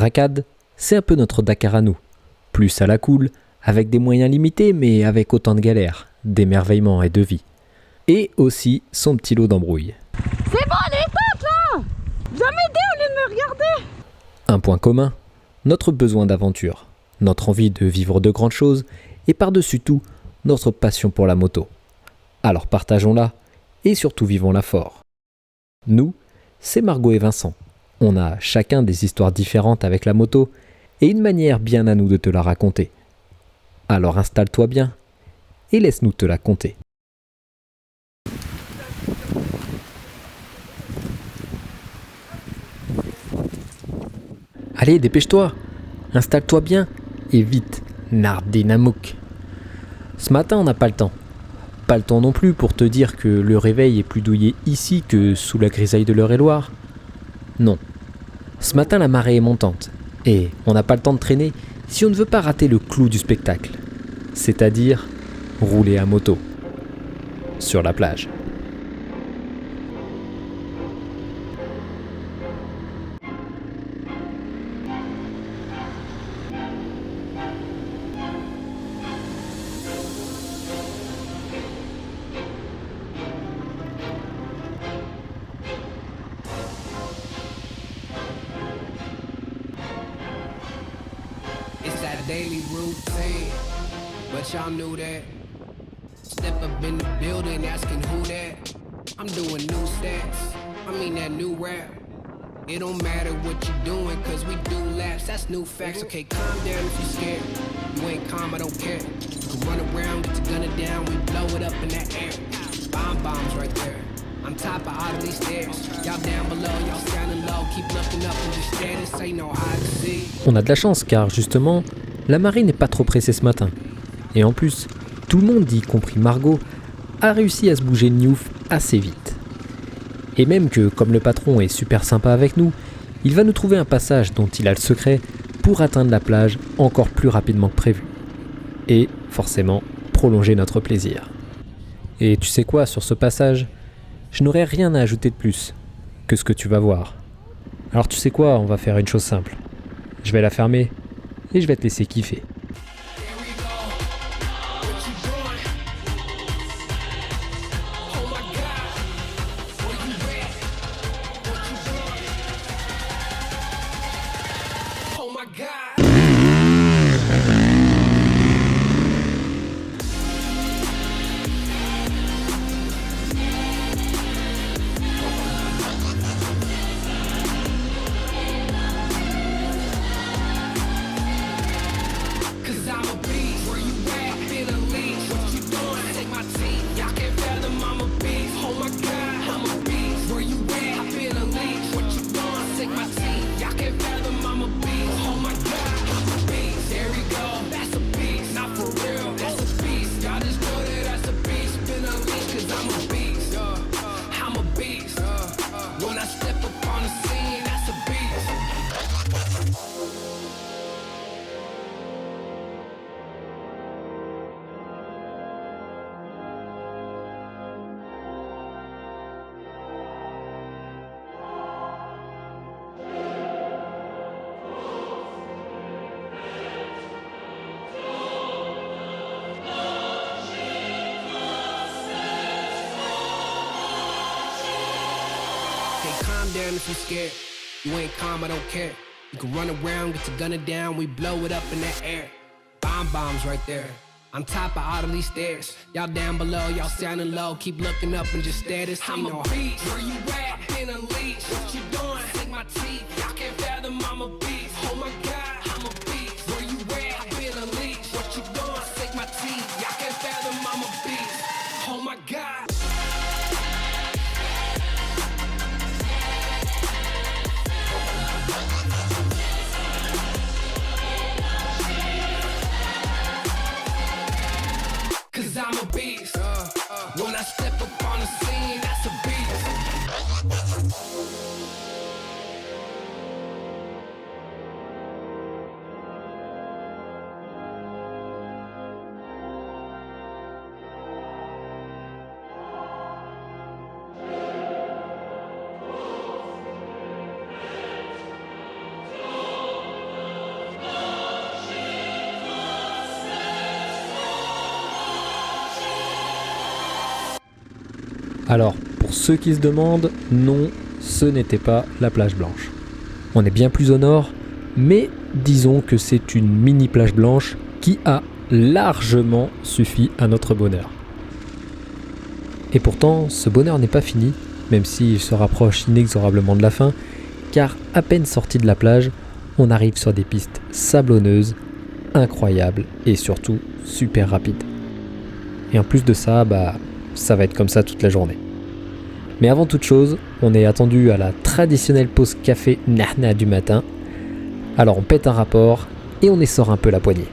Racad, c'est un peu notre Dakar à nous. Plus à la cool, avec des moyens limités mais avec autant de galères, d'émerveillement et de vie. Et aussi son petit lot d'embrouilles. C'est bon, elle est éteinte là! Viens m'aider au lieu de me regarder! Un point commun, notre besoin d'aventure, notre envie de vivre de grandes choses et par-dessus tout, notre passion pour la moto. Alors partageons-la et surtout vivons-la fort. Nous, c'est Margot et Vincent. On a chacun des histoires différentes avec la moto et une manière bien à nous de te la raconter. Alors installe-toi bien et laisse-nous te la conter. Allez, dépêche-toi, installe-toi bien et vite, Nardinamouk. Ce matin, on n'a pas le temps. Pas le temps non plus pour te dire que le réveil est plus douillet ici que sous la grisaille de l'Eure-et-Loir. Non. Ce matin, la marée est montante et on n'a pas le temps de traîner si on ne veut pas rater le clou du spectacle, c'est-à-dire rouler à moto sur la plage. It's that daily routine, but y'all knew that. Step up in the building, asking who that. I'm doing new stats, I mean that new rap. It don't matter what you're doing, cause we do laps, that's new facts. Okay, calm down if you're scared. You ain't calm, I don't care. You can run around, get your gun down, we blow it up in that air. Bombs right there. On top of all of these stairs. Y'all down below, y'all standing low. Keep looking up and just stare, this ain't no hide to see. On a de la chance car justement, la marée n'est pas trop pressée ce matin. Et en plus, tout le monde, y compris Margot, a réussi à se bouger de Newf assez vite. Et même que, comme le patron est super sympa avec nous, il va nous trouver un passage dont il a le secret pour atteindre la plage encore plus rapidement que prévu. Et, forcément, prolonger notre plaisir. Et tu sais quoi, sur ce passage, je n'aurai rien à ajouter de plus que ce que tu vas voir. Alors tu sais quoi, on va faire une chose simple. Je vais la fermer et je vais te laisser kiffer. Calm down if you're scared. You ain't calm, I don't care. You can run around, get your gun down, we blow it up in that air. Bombs right there. On top of all of these stairs. Y'all down below, y'all standing low. Keep looking up and just stare. This ain't no beast. Where you at? Been unleashed. What you doing? Take my teeth. Y'all can't fathom I'm a beast. Oh my God, I'm a beast. Where you at? Been unleashed. What you doing? Take my teeth. Y'all can't fathom I'm a beast. Oh my God. Cause I'm a beast. When I step up on the scene, that's a beast. Alors, pour ceux qui se demandent, non, ce n'était pas la plage blanche. On est bien plus au nord, mais disons que c'est une mini plage blanche qui a largement suffi à notre bonheur. Et pourtant, ce bonheur n'est pas fini, même s'il se rapproche inexorablement de la fin, car à peine sorti de la plage, on arrive sur des pistes sablonneuses, incroyables et surtout super rapides. Et en plus de ça, ça va être comme ça toute la journée. Mais avant toute chose, on est attendu à la traditionnelle pause café nahna du matin. Alors on pète un rapport et on essore un peu la poignée.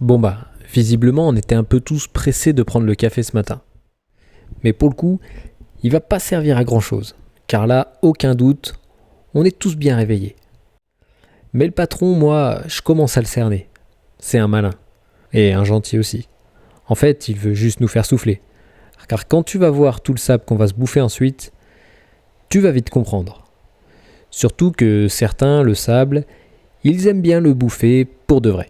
Bon visiblement on était un peu tous pressés de prendre le café ce matin. Mais pour le coup, il va pas servir à grand chose, car là, aucun doute, on est tous bien réveillés. Mais le patron, moi, je commence à le cerner. C'est un malin, et un gentil aussi. En fait, il veut juste nous faire souffler. Car quand tu vas voir tout le sable qu'on va se bouffer ensuite, tu vas vite comprendre. Surtout que certains, le sable, ils aiment bien le bouffer pour de vrai.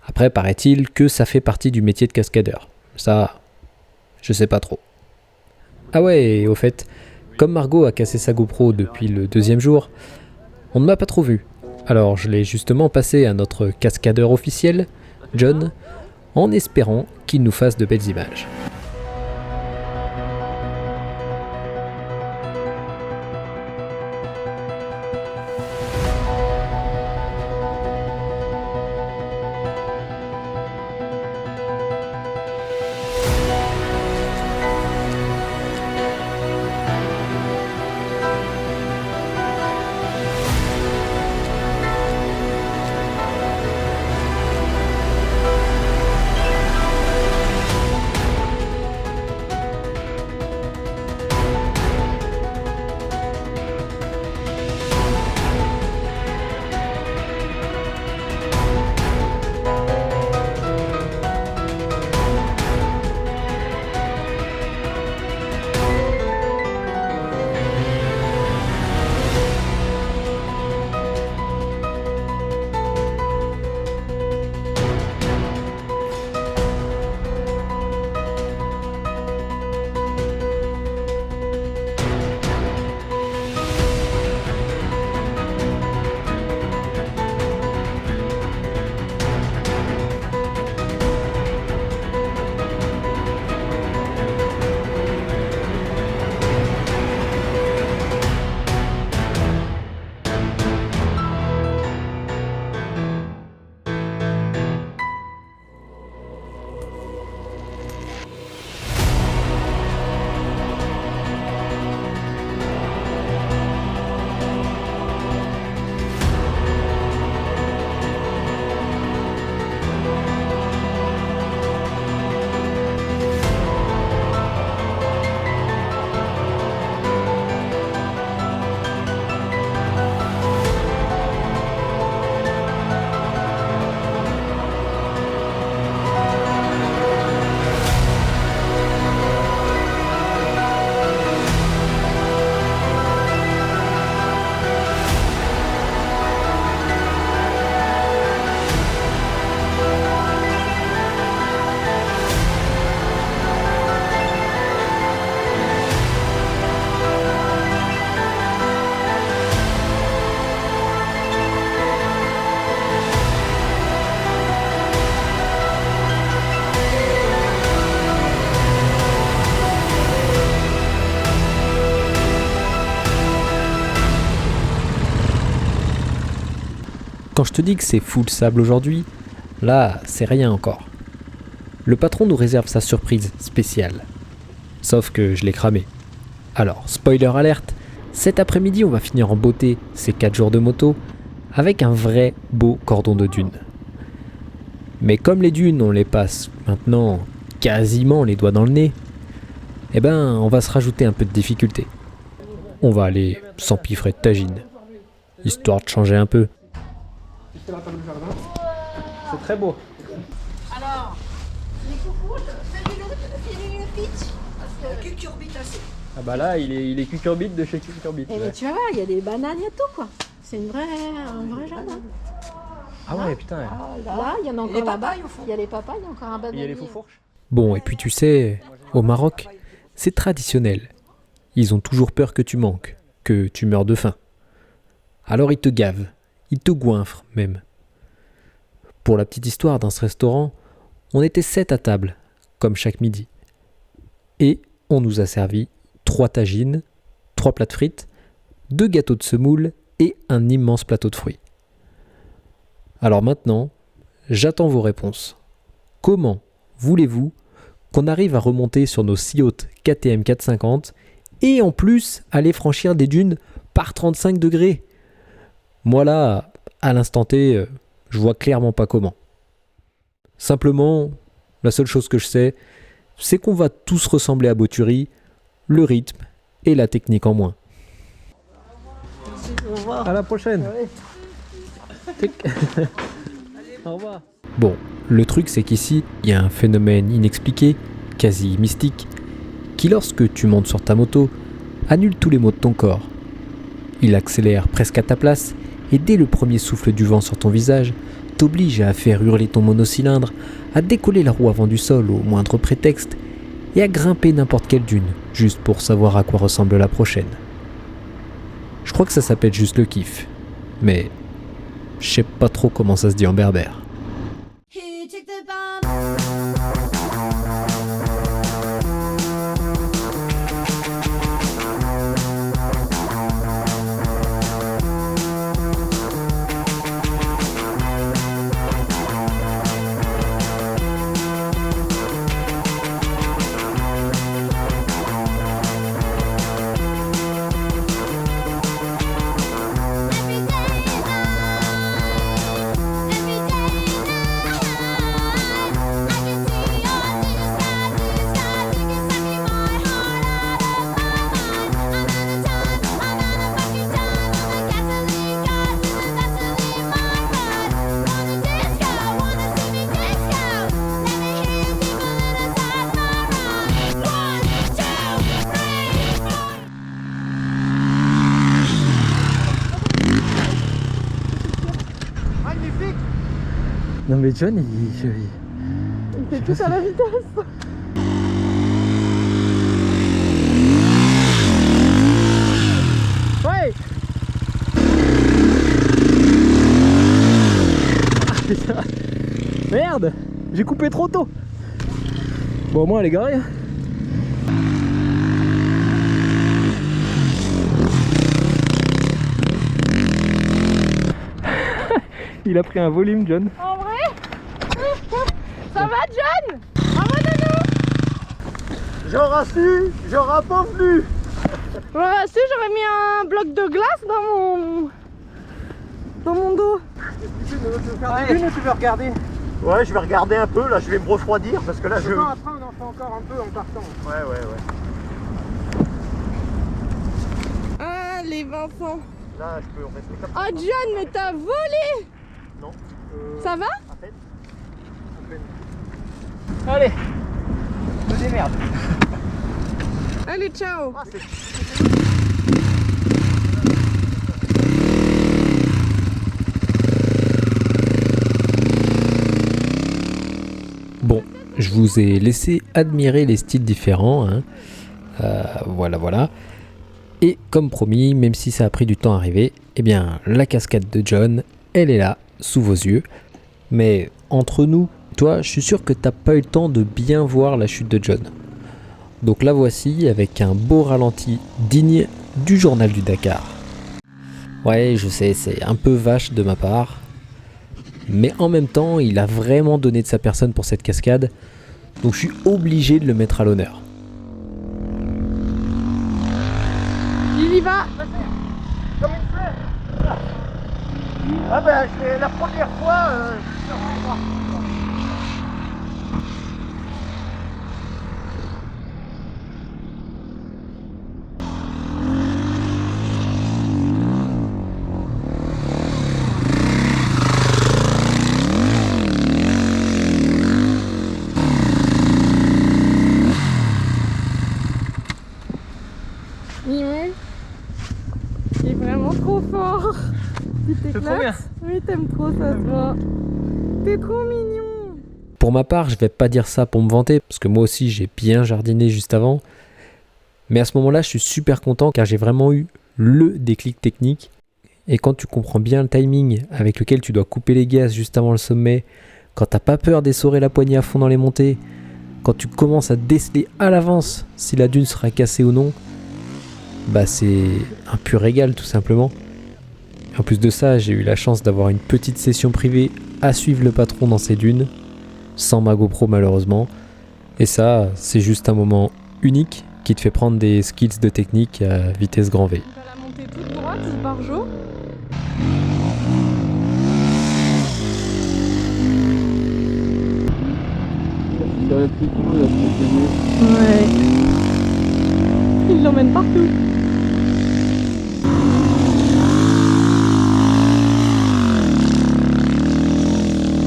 Après, paraît-il que ça fait partie du métier de cascadeur. Ça, je sais pas trop. Ah ouais, et au fait, comme Margot a cassé sa GoPro depuis le 2e jour, on ne m'a pas trop vu. Alors je l'ai justement passé à notre cascadeur officiel, John, en espérant qu'il nous fasse de belles images. Quand je te dis que c'est full sable aujourd'hui, là, c'est rien encore. Le patron nous réserve sa surprise spéciale. Sauf que je l'ai cramé. Alors, spoiler alerte, cet après-midi, on va finir en beauté ces 4 jours de moto avec un vrai beau cordon de dunes. Mais comme les dunes, on les passe maintenant quasiment les doigts dans le nez, eh ben, on va se rajouter un peu de difficulté. On va aller s'empiffrer de tagine, histoire de changer un peu. C'est très beau. Alors, les coucous, fais-lui une pitch. Cucurbite assez. Ah bah là, il est cucurbite de chez Cucurbite. Eh mais tu vas voir, il y a des bananes, il y a tout quoi. C'est un vrai jardin. Ah ouais, putain. Là, il y en a encore là-bas. Il y a les papayes, il y a encore un bananier. Bon, et puis tu sais, au Maroc, c'est traditionnel. Ils ont toujours peur que tu manques, que tu meurs de faim. Alors ils te gavent, ils te goinfrent même. Pour la petite histoire, dans ce restaurant, on était 7 à table, comme chaque midi. Et on nous a servi 3 tagines, 3 plats de frites, 2 gâteaux de semoule et un immense plateau de fruits. Alors maintenant, j'attends vos réponses. Comment voulez-vous qu'on arrive à remonter sur nos si hautes KTM 450 et en plus aller franchir des dunes par 35 degrés? Moi là, à l'instant T, je vois clairement pas comment. Simplement, la seule chose que je sais, c'est qu'on va tous ressembler à Boturi, le rythme et la technique en moins. Au revoir. À la prochaine. Au revoir. Bon, le truc c'est qu'ici, il y a un phénomène inexpliqué, quasi mystique, qui lorsque tu montes sur ta moto, annule tous les maux de ton corps. Il accélère presque à ta place et dès le premier souffle du vent sur ton visage, t'oblige à faire hurler ton monocylindre, à décoller la roue avant du sol au moindre prétexte et à grimper n'importe quelle dune, juste pour savoir à quoi ressemble la prochaine. Je crois que ça s'appelle juste le kiff, mais je sais pas trop comment ça se dit en berbère. Who took the bomb? Non mais John, Il fait tout à la vitesse. Ouais. Merde, j'ai coupé trop tôt. Bon, au moins elle est garée. Il a pris un volume, John. En vrai? Ça va, John? J'aurais su, j'aurais pas venu. J'aurais su, j'aurais mis un bloc de glace dans mon dos. Tu veux regarder? Ouais, je vais regarder un peu, là je vais me refroidir parce que là je... Après on en fait encore un peu en partant. Ouais. Allez, Vincent. Là je peux rester comme ça. Oh, John, mais t'as volé! Non. Ça va? À peine. Allez, je me démerde. Allez, ciao! Ah, c'est... Bon, je vous ai laissé admirer les styles différents, hein. Voilà. Et comme promis, même si ça a pris du temps à arriver, eh bien, la cascade de John, elle est là, sous vos yeux. Mais entre nous, toi, je suis sûr que t'as pas eu le temps de bien voir la chute de John. Donc la voici avec un beau ralenti digne du journal du Dakar. Ouais, je sais, c'est un peu vache de ma part, Mais en même temps, il a vraiment donné de sa personne pour cette cascade, donc je suis obligé de le mettre à l'honneur. Il y va. Comme une fleur. Ah ben, la première fois, je ne pas. Il est vraiment trop fort. Tu t'éclates? trop bien. Oui, t'aimes trop, ça se voit. T'es trop mignon. Pour ma part, je vais pas dire ça pour me vanter, parce que moi aussi j'ai bien jardiné juste avant. Mais à ce moment-là, je suis super content car j'ai vraiment eu le déclic technique. Et quand tu comprends bien le timing avec lequel tu dois couper les gaz juste avant le sommet, quand t'as pas peur d'essorer la poignée à fond dans les montées, quand tu commences à déceler à l'avance si la dune sera cassée ou non, bah c'est un pur régal tout simplement. En plus de ça, j'ai eu la chance d'avoir une petite session privée à suivre le patron dans ces dunes, sans ma GoPro malheureusement. Et ça, c'est juste un moment unique qui te fait prendre des skills de technique à vitesse grand V. Tu vas la monter toute droite, ce bargeau. Ouais. Il l'emmène partout.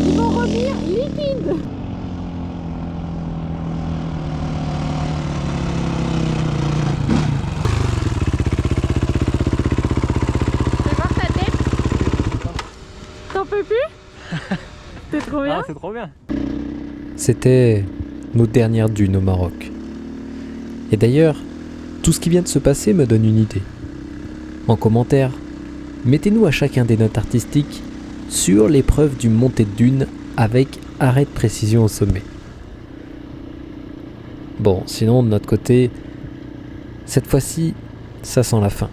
Ils vont revenir liquides. Fais voir ta tête. T'en peux plus? T'es trop bien. Ah, c'est trop bien. C'était nos dernières dunes au Maroc. Et d'ailleurs, tout ce qui vient de se passer me donne une idée. En commentaire, mettez-nous à chacun des notes artistiques sur l'épreuve du montée de dune avec arrêt de précision au sommet. Bon, sinon de notre côté, cette fois-ci, ça sent la fin.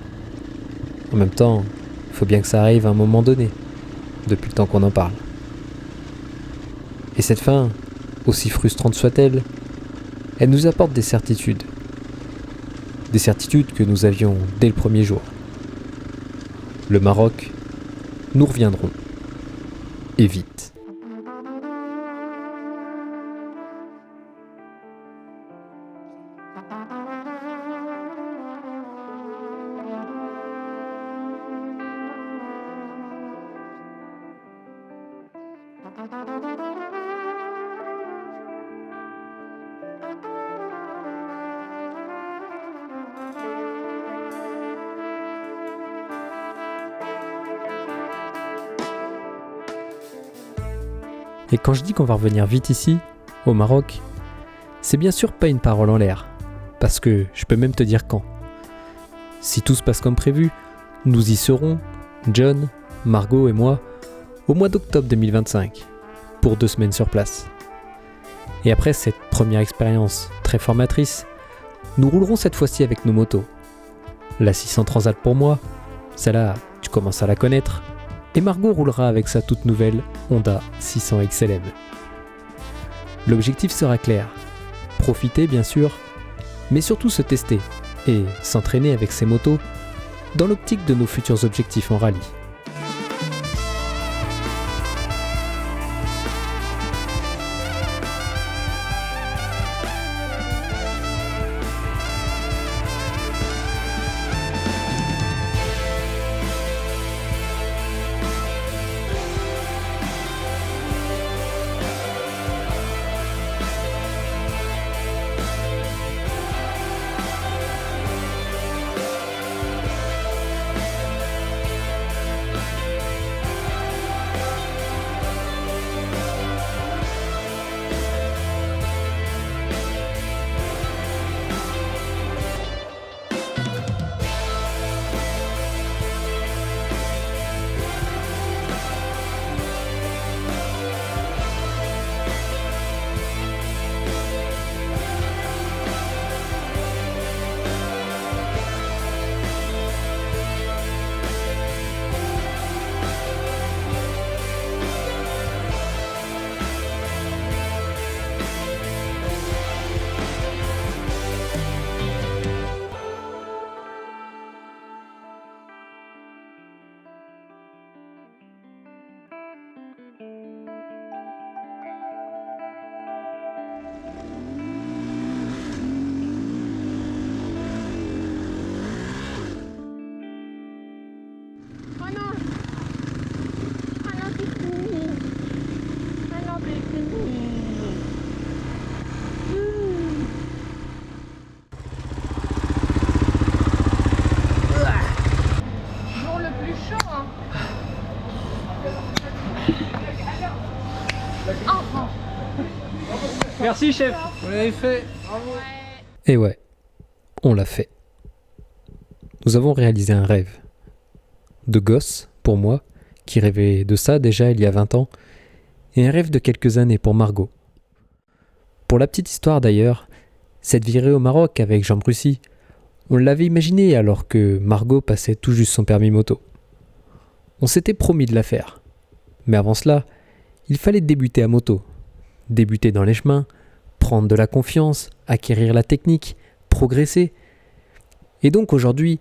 En même temps, il faut bien que ça arrive à un moment donné, depuis le temps qu'on en parle. Et cette fin, aussi frustrante soit-elle, elle nous apporte des certitudes. Des certitudes que nous avions dès le premier jour. Le Maroc, nous reviendrons. Et vite. Et quand je dis qu'on va revenir vite ici, au Maroc, c'est bien sûr pas une parole en l'air, parce que je peux même te dire quand. Si tout se passe comme prévu, nous y serons, John, Margot et moi, au mois d'octobre 2025, pour 2 semaines sur place. Et après cette première expérience très formatrice, nous roulerons cette fois-ci avec nos motos. La 600 Transat pour moi, celle-là, tu commences à la connaître, et Margot roulera avec sa toute nouvelle Honda 600 XLM. L'objectif sera clair, profiter bien sûr, mais surtout se tester et s'entraîner avec ses motos dans l'optique de nos futurs objectifs en rallye. Merci chef, vous l'avez fait. Bravo. Et ouais, on l'a fait. Nous avons réalisé un rêve. De gosse, pour moi, qui rêvait de ça déjà il y a 20 ans, et un rêve de quelques années pour Margot. Pour la petite histoire d'ailleurs, cette virée au Maroc avec Jean Brussy, on l'avait imaginé alors que Margot passait tout juste son permis moto. On s'était promis de la faire. Mais avant cela, il fallait débuter à moto. Débuter dans les chemins, prendre de la confiance, acquérir la technique, progresser. Et donc aujourd'hui,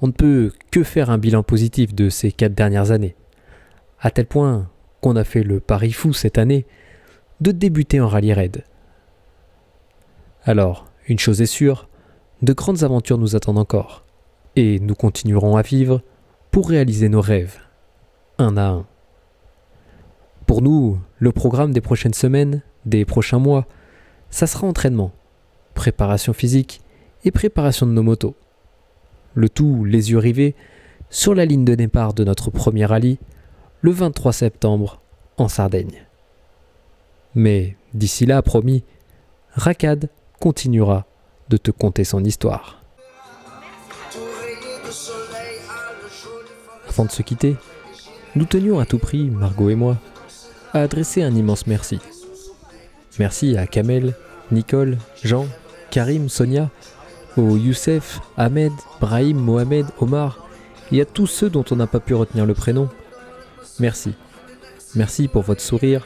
on ne peut que faire un bilan positif de ces 4 dernières années. À tel point qu'on a fait le pari fou cette année de débuter en rallye raid. Alors, une chose est sûre, de grandes aventures nous attendent encore. Et nous continuerons à vivre pour réaliser nos rêves, un à un. Pour nous, le programme des prochaines semaines, des prochains mois, ça sera entraînement, préparation physique et préparation de nos motos. Le tout les yeux rivés sur la ligne de départ de notre premier rallye, le 23 septembre, en Sardaigne. Mais d'ici là, promis, Racad continuera de te conter son histoire. Avant de se quitter, nous tenions à tout prix, Margot et moi, à adresser un immense merci. Merci à Kamel, Nicole, Jean, Karim, Sonia, aux Youssef, Ahmed, Brahim, Mohamed, Omar et à tous ceux dont on n'a pas pu retenir le prénom. Merci. Merci pour votre sourire,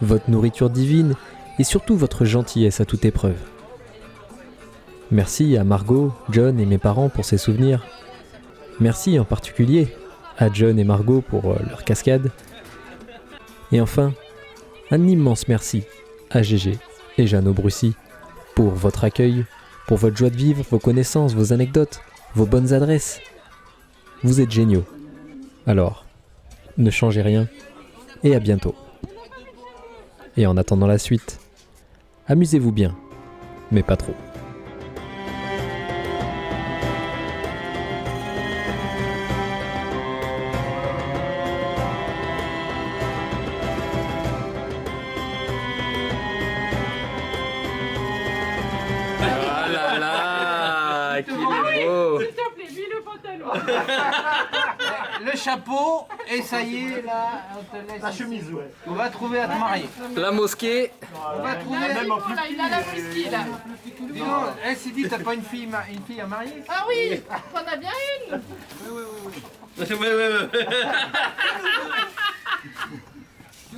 votre nourriture divine et surtout votre gentillesse à toute épreuve. Merci à Margot, John et mes parents pour ces souvenirs. Merci en particulier à John et Margot pour leur cascade. Et enfin, un immense merci à Gégé et Jeannot Brussy pour votre accueil, pour votre joie de vivre, vos connaissances, vos anecdotes, vos bonnes adresses. Vous êtes géniaux. Alors, ne changez rien et à bientôt. Et en attendant la suite, amusez-vous bien, mais pas trop. Ah là là, qu'il est beau. S'il te plaît, lui le pantalon. Le chapeau, et ça y est, là, on te laisse. La chemise, ouais. On va trouver à te marier. La mosquée. On va trouver. Même en plus. Il a la whisky là. Dis donc, elle s'est dit, t'as pas une fille à marier? Ah oui, on a bien une.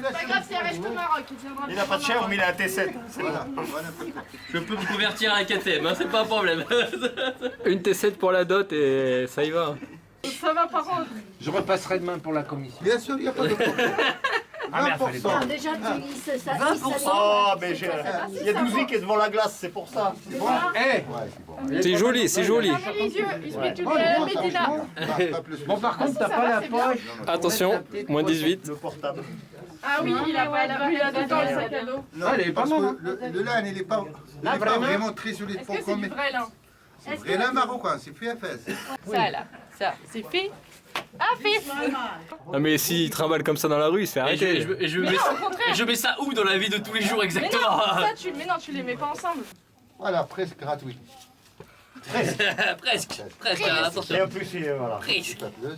Pas grave, si elle reste au Maroc, il viendra. Il n'a pas de chèvre, mais il a un T7. Voilà. Je peux me convertir à KTM, hein, c'est pas un problème. Une T7 pour la dot et ça y va. Ça va par contre. Je repasserai demain pour la commission. Bien sûr, il n'y a pas de problème. Ah merde, fallait pas. Déjà, tu lis ça. 20%. Oh, mais il y a 12 qui est devant la glace, c'est pour ça. Eh, C'est joli, c'est joli. Les yeux, il se met tout le Médina. bon, par contre, t'as pas la poche. Attention, moins 18. Le portable. Ah oui, il a pas dedans le sac à dos. Ah, elle est pas mal. Le lin, il n'est pas, vraiment très solide Est-ce pour que c'est comme du vrai là? vrai lin marocain, c'est fait à fesse. Ça là, ça, c'est fait. Ah, fait. Ah mais s'il trimballe comme ça dans la rue, il se fait arrêter. Mais non, au contraire. Je mets ça où dans la vie de tous les jours Mais exactement? non, ça tu, mais non, tu les mets pas ensemble. Voilà, presque gratuit. Presque, attention. Et en plus, voilà. Presque. Plus.